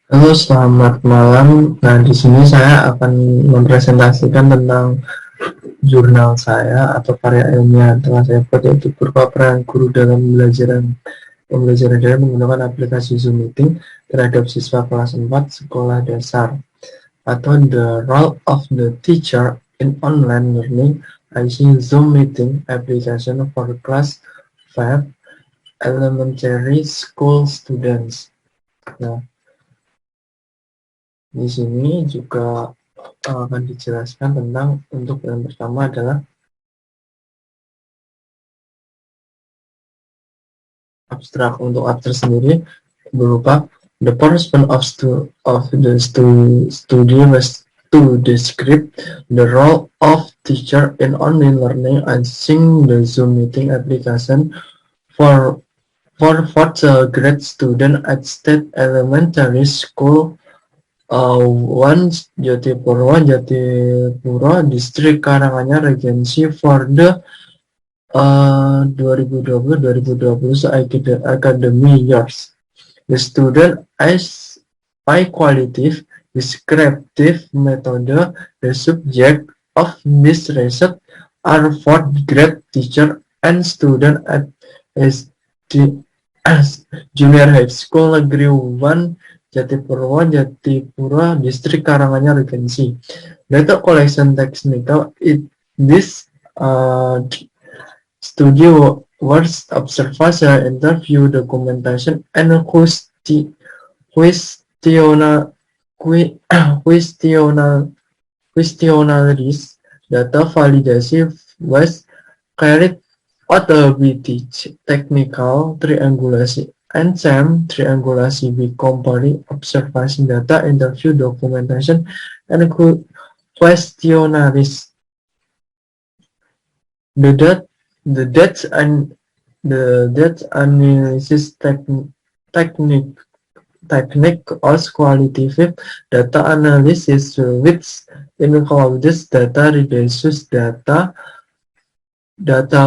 Halo, selamat malam. Nah, di sini saya akan mempresentasikan tentang jurnal saya atau karya ilmiah yang telah saya buat, yaitu berupa peran guru dalam pembelajaran daring menggunakan aplikasi Zoom Meeting terhadap siswa kelas 4 Sekolah Dasar, atau The Role of the Teacher in Online Learning using Zoom Meeting Application for Class 5 Elementary School Students. Nah, di sini juga akan dijelaskan tentang, untuk yang pertama adalah abstrak. Untuk abstrak sendiri berupa the purpose of the study was to describe the role of teacher in online learning using the Zoom meeting application for fourth grade student at State Elementary School 1 Jatipuro Distrik Karanganyar Regency for the 2020-2021 academic years. The student is by qualitative descriptive method. The subject of this research are fourth grade teacher and student at Junior High School Negeri 1 Jatipuro Distrik Karanganyar Regency. Data collection technical this studio was observation, interview, documentation, and questionnaires. Data validation was carried out with technical triangulation and SAM triangulation. We compare observation data, interview, documentation, and questionnaires. The data analysis technique or qualitative data analysis, which includes data reduces data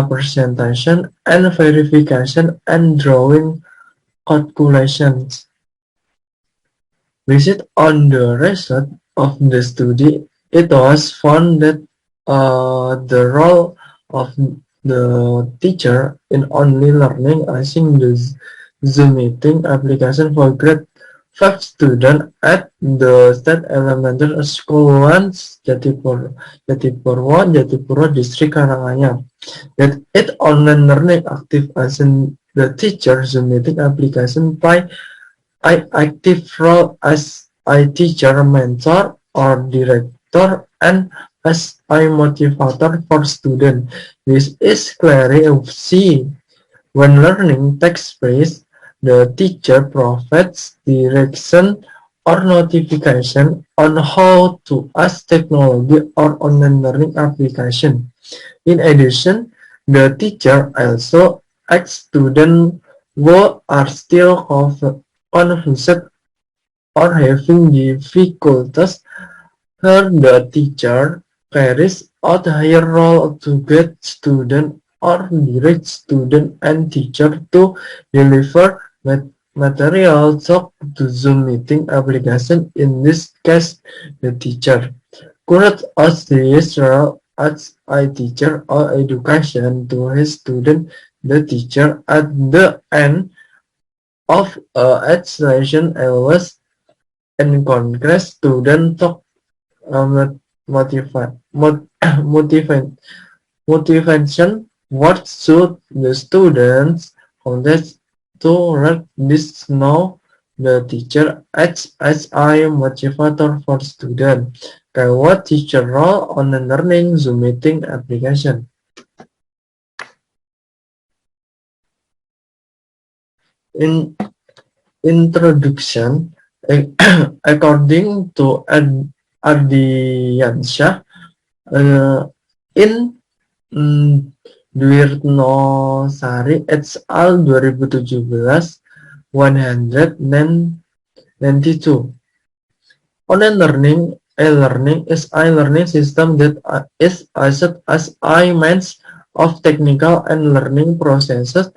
presentation and verification and drawing calculations. Based on the result of the study, it was found that the role of the teacher in online learning using the Zoom meeting application for grade 5 student at the State Elementary School 1 Jatipuro District Karanganyar, that it online learning active as in the teacher Zoom meeting application by I active role as I teacher, mentor, or director, and as I motivator for student. This is clearly seen when learning takes place. The teacher provides direction or notification on how to use technology or online learning application. In addition, the teacher also asks students who are still confused or having difficulties. Here, the teacher carries out her role to guide student or direct student and teacher to deliver material to Zoom meeting application. In this case, the teacher could also his role as a teacher or education to his student. The teacher at the end of education always encourage student to motivation what should the students contact to let this know. The teacher acts as a motivator for student. Okay, what teacher role on the learning Zoom meeting application? In introduction, according to Ardiansyah, in Dwirtnosari et al. 2017, 192. Online learning, e-learning is a learning system that is used as a means of technical and learning process that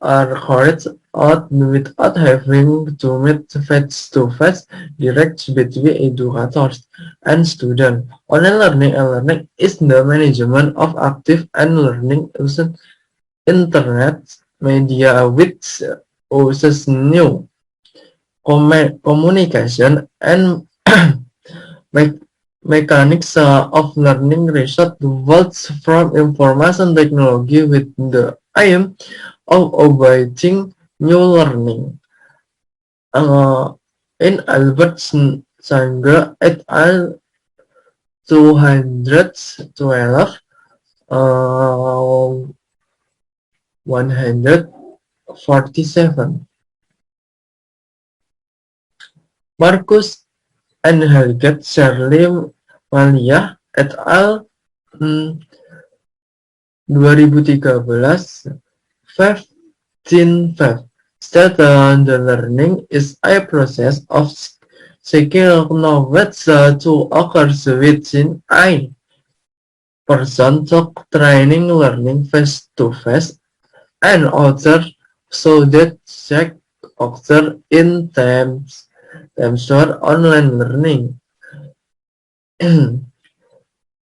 are carried out without having to meet face-to-face direct between educators and students. Online learning and learning is the management of active and learning using internet media which uses new communication and me- mechanics of learning research develops from information technology with the aim of awaiting new learning. Uh, in Albert Sanger et al. 212, 147, Marcus and Helget Shirley Malia et al. 2013, 15 state the learning is a process of seeking knowledge to occur within a person to training learning face to face and other so that check occur in terms of online learning.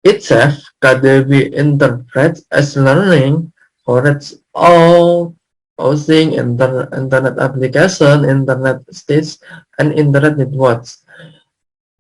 Itself can be interpreted as learning for its all using internet application, internet stage, and internet networks.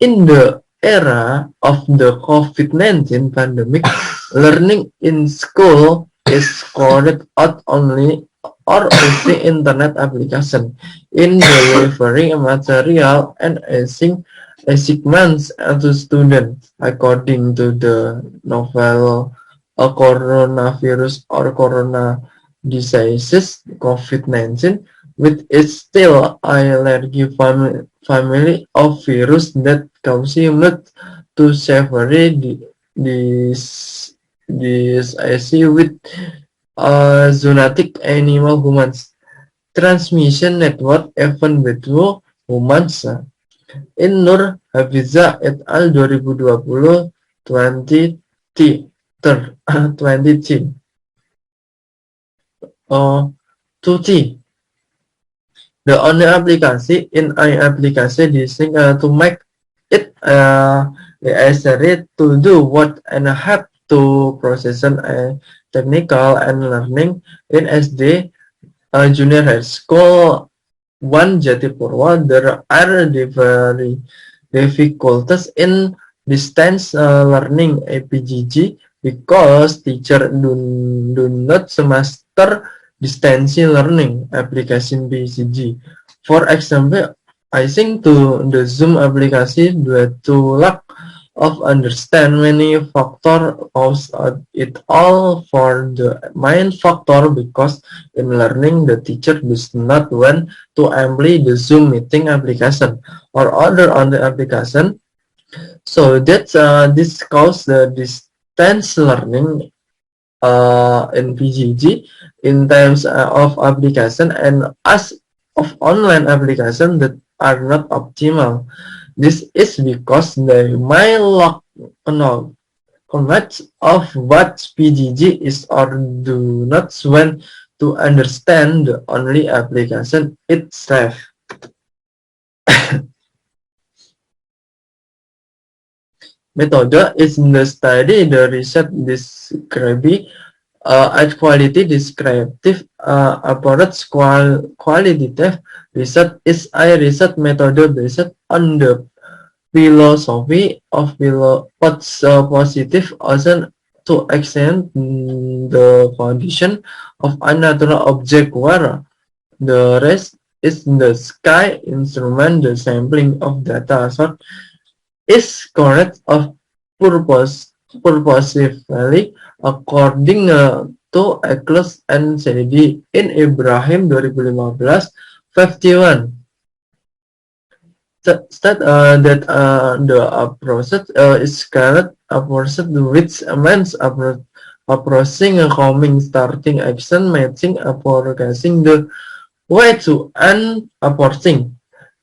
In the era of the COVID-19 pandemic, learning in school is carried out only or using internet application in delivering material and assignments to students. According to the novel coronavirus or corona diseases COVID-19, which is still a allergy family of virus that consumed to severely disease with zoonotic animal humans. Transmission network even between humans. In Nur Hafiza et al. 2020 20 2T. The only application in an application designed to make it necessary to do what and have to process technical and learning in SD junior high school. One Jatipurwa, there are very difficulties in distance learning APGG because teacher do not master distance learning application BCG. For example, I think to the Zoom application due to lack of understand many factor cause it all for the main factor because in learning the teacher does not want to employ the Zoom meeting application or other on the application, so that this cause the distance learning in PGG in terms of application and as of online application that are not optimal. This is because they may lack knowledge of what PGG is or do not want to understand the only application itself. Method is the study, the research describing at quality descriptive approach. Qualitative research is a research method based on the philosophy of positive ocean to extend the condition of a natural object where the rest is the sky instrument. The sampling of data sort is correct of purposefully according to Eccles and Sedi in Ibrahim 2015 51. State that the process is called a process which means approaching a coming starting action matching forecasting the way to an approaching.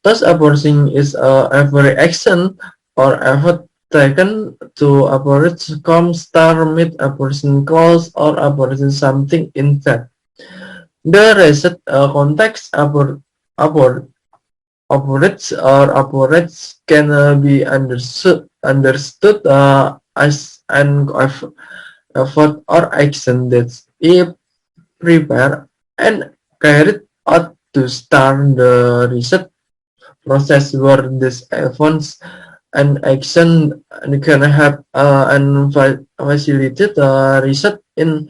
Thus approaching is every action or effort taken to approach come start meet approaching close or approaching something instead. The reset context operates can be understood as an effort or action that is prepared and carried out to start the reset process where these efforts and action can have and facilitate reset in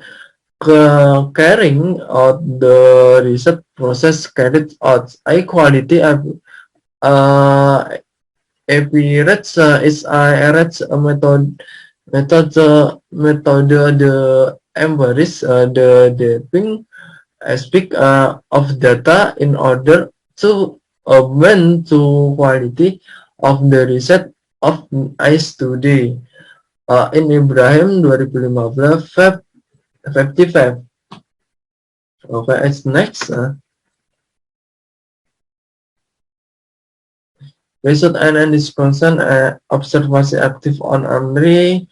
carrying out the research process carried out. High quality uh, appearance is a method the embrace the deeping aspect of data in order to augment to quality of the research of ICE today. In Ibrahim 2015 55. Okay, it's next. Result and discussion observasi aktif on Amri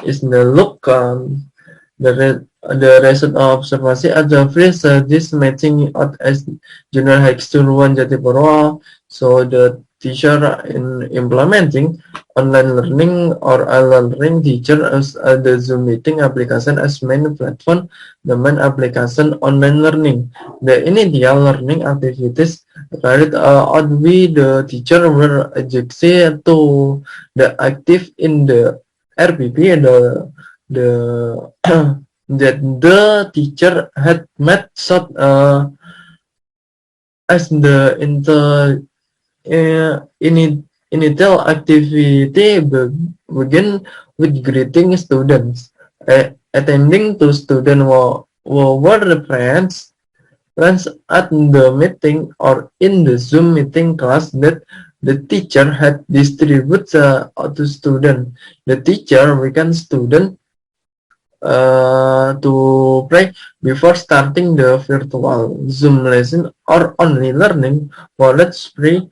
is the look the result of observasi at the first this matching out as general hikes to one Jatipura. So the teacher in implementing online learning or learning teacher as the Zoom meeting application as main platform, the main application online learning. The initial learning activities carried out with the teacher were adjacent to the active in the RPP and the that the teacher had met such as the initial activity begin with greeting students, attending to student were the friends at the meeting or in the Zoom meeting class that the teacher had distributed to student. The teacher weekend student to pray before starting the virtual Zoom lesson or online learning. For let's pray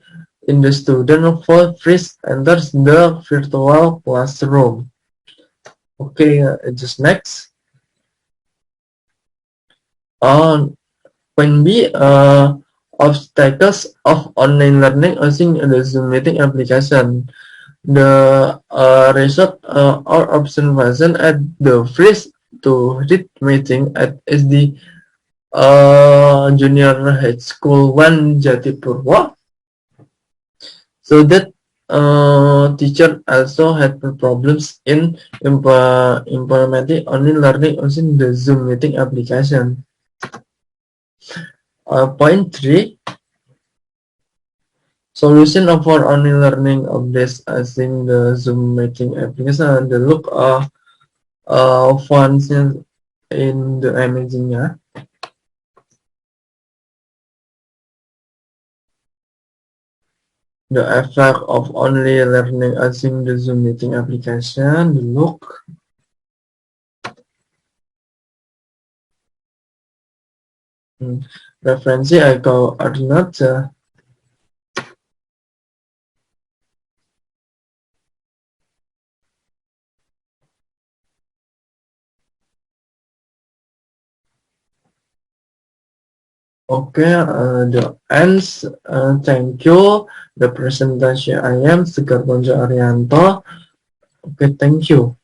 in the student for first enters the virtual classroom. Okay, just next. On point B, obstacles of online learning using the Zoom meeting application. The result or observation at the first to read meeting at SD Junior High School 1 Jatipurwa. So that teacher also had problems in implementing online learning using the Zoom meeting application. Point 3. Solution for online learning of this using the Zoom meeting application. The look functions in the imaging, yeah. The effect of only learning using the Zoom meeting application. The look. Referensi I go ordinate. Okay, the ends. Thank you. The presentation I am Tegar Ponco Ariyanto. Okay, thank you.